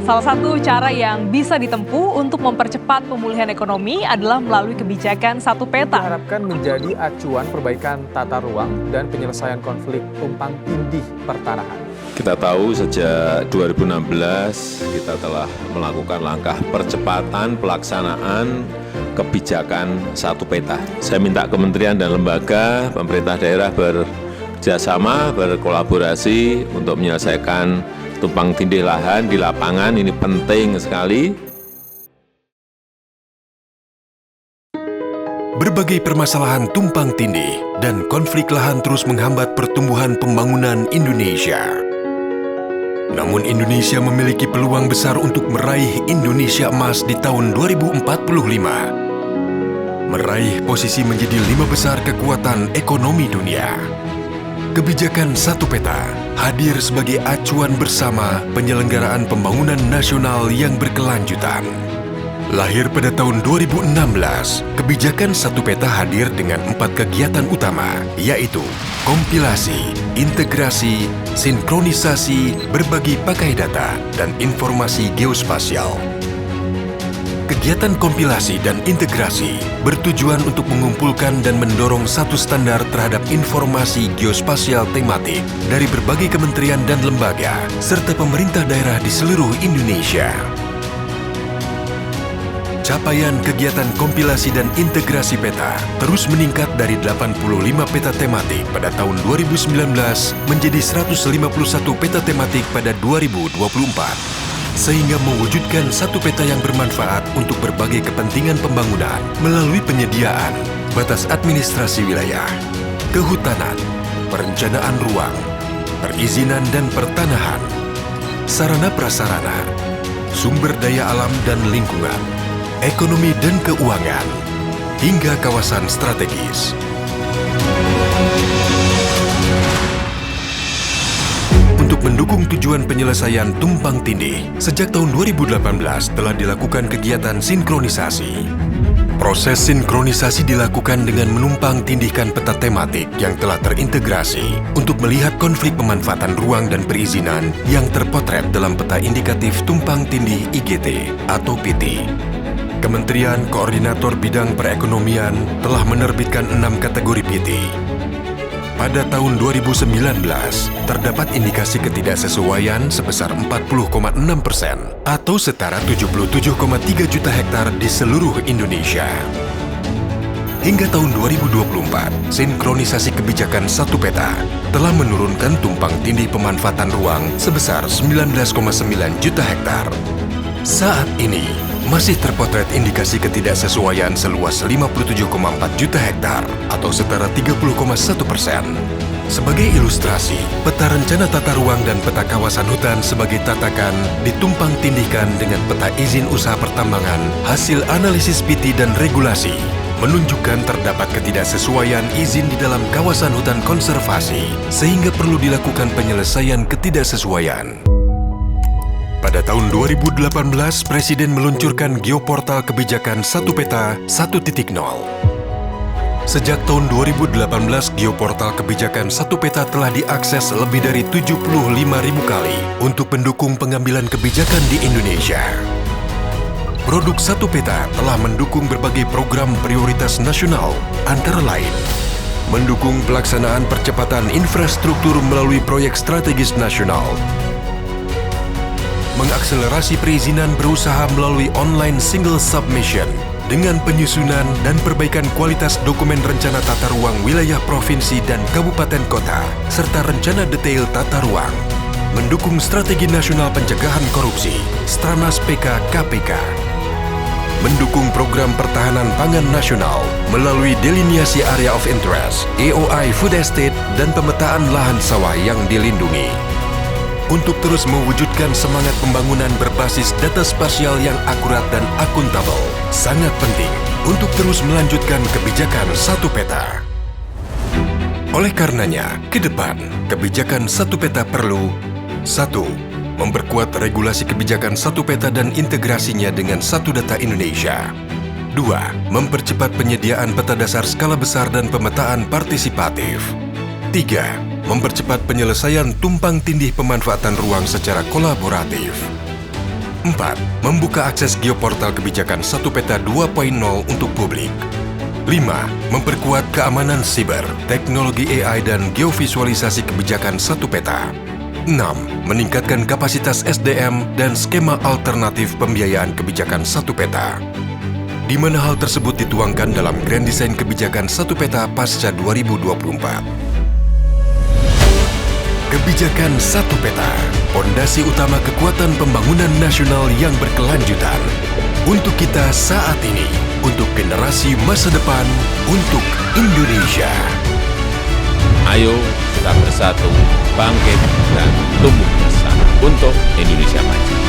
Salah satu cara yang bisa ditempuh untuk mempercepat pemulihan ekonomi adalah melalui kebijakan satu peta. Diharapkan menjadi acuan perbaikan tata ruang dan penyelesaian konflik tumpang tindih pertanahan. Kita tahu sejak 2016 kita telah melakukan langkah percepatan pelaksanaan kebijakan satu peta. Saya minta kementerian dan lembaga, pemerintah daerah bekerjasama, berkolaborasi untuk menyelesaikan tumpang tindih lahan di lapangan. Ini penting sekali. Berbagai permasalahan tumpang tindih dan konflik lahan terus menghambat pertumbuhan pembangunan Indonesia. Namun Indonesia memiliki peluang besar untuk meraih Indonesia Emas di tahun 2045. Meraih posisi menjadi 5 besar kekuatan ekonomi dunia. Kebijakan satu peta hadir sebagai acuan bersama penyelenggaraan pembangunan nasional yang berkelanjutan. Lahir pada tahun 2016, kebijakan satu peta hadir dengan 4 kegiatan utama, yaitu kompilasi, integrasi, sinkronisasi, berbagi pakai data, dan informasi geospasial. Kegiatan kompilasi dan integrasi bertujuan untuk mengumpulkan dan mendorong satu standar terhadap informasi geospasial tematik dari berbagai kementerian dan lembaga, serta pemerintah daerah di seluruh Indonesia. Capaian kegiatan kompilasi dan integrasi peta terus meningkat dari 85 peta tematik pada tahun 2019 menjadi 151 peta tematik pada 2024, sehingga mewujudkan satu peta yang bermanfaat untuk berbagai kepentingan pembangunan melalui penyediaan, batas administrasi wilayah, kehutanan, perencanaan ruang, perizinan dan pertanahan, sarana prasarana, sumber daya alam dan lingkungan, ekonomi dan keuangan, hingga kawasan strategis. Untuk mendukung tujuan penyelesaian tumpang tindih, sejak tahun 2018 telah dilakukan kegiatan sinkronisasi. Proses sinkronisasi dilakukan dengan menumpang tindihkan peta tematik yang telah terintegrasi untuk melihat konflik pemanfaatan ruang dan perizinan yang terpotret dalam peta indikatif tumpang tindih IGT atau PT. Kementerian Koordinator Bidang Perekonomian telah menerbitkan 6 kategori PT. Pada tahun 2019, terdapat indikasi ketidaksesuaian sebesar 40,6% atau setara 77,3 juta hektar di seluruh Indonesia. Hingga tahun 2024, sinkronisasi kebijakan satu peta telah menurunkan tumpang tindih pemanfaatan ruang sebesar 19,9 juta hektar. Saat ini, masih terpotret indikasi ketidaksesuaian seluas 57,4 juta hektar atau setara 30,1%. Sebagai ilustrasi, peta rencana tata ruang dan peta kawasan hutan sebagai tatakan ditumpang tindihkan dengan peta izin usaha pertambangan hasil analisis PT dan regulasi, menunjukkan terdapat ketidaksesuaian izin di dalam kawasan hutan konservasi, sehingga perlu dilakukan penyelesaian ketidaksesuaian. Pada tahun 2018, Presiden meluncurkan Geoportal Kebijakan Satu Peta 1.0. Sejak tahun 2018, Geoportal Kebijakan Satu Peta telah diakses lebih dari 75.000 kali untuk mendukung pengambilan kebijakan di Indonesia. Produk Satu Peta telah mendukung berbagai program prioritas nasional, antara lain mendukung pelaksanaan percepatan infrastruktur melalui proyek strategis nasional, mengakselerasi perizinan berusaha melalui online single submission dengan penyusunan dan perbaikan kualitas dokumen rencana tata ruang wilayah provinsi dan kabupaten kota, serta rencana detail tata ruang, mendukung strategi nasional pencegahan korupsi, Stranas PK KPK, mendukung program pertahanan pangan nasional melalui deliniasi area of interest, AOI food estate, dan pemetaan lahan sawah yang dilindungi. Untuk terus mewujudkan semangat pembangunan berbasis data spasial yang akurat dan akuntabel, sangat penting untuk terus melanjutkan kebijakan satu peta. Oleh karenanya, ke depan, kebijakan satu peta perlu 1. Memperkuat regulasi kebijakan satu peta dan integrasinya dengan satu data Indonesia. 2. Mempercepat penyediaan peta dasar skala besar dan pemetaan partisipatif. 3. Mempercepat penyelesaian tumpang tindih pemanfaatan ruang secara kolaboratif. 4. Membuka akses geoportal kebijakan 1 Peta 2.0 untuk publik. 5. Memperkuat keamanan siber, teknologi AI dan geovisualisasi kebijakan 1 Peta. 6. Meningkatkan kapasitas SDM dan skema alternatif pembiayaan kebijakan 1 Peta. Di mana hal tersebut dituangkan dalam Grand Design Kebijakan 1 Peta pasca 2024. Kebijakan 1 Peta, fondasi utama kekuatan pembangunan nasional yang berkelanjutan. Untuk kita saat ini, untuk generasi masa depan, untuk Indonesia. Ayo kita bersatu, bangkit, dan tumbuh bersama untuk Indonesia maju.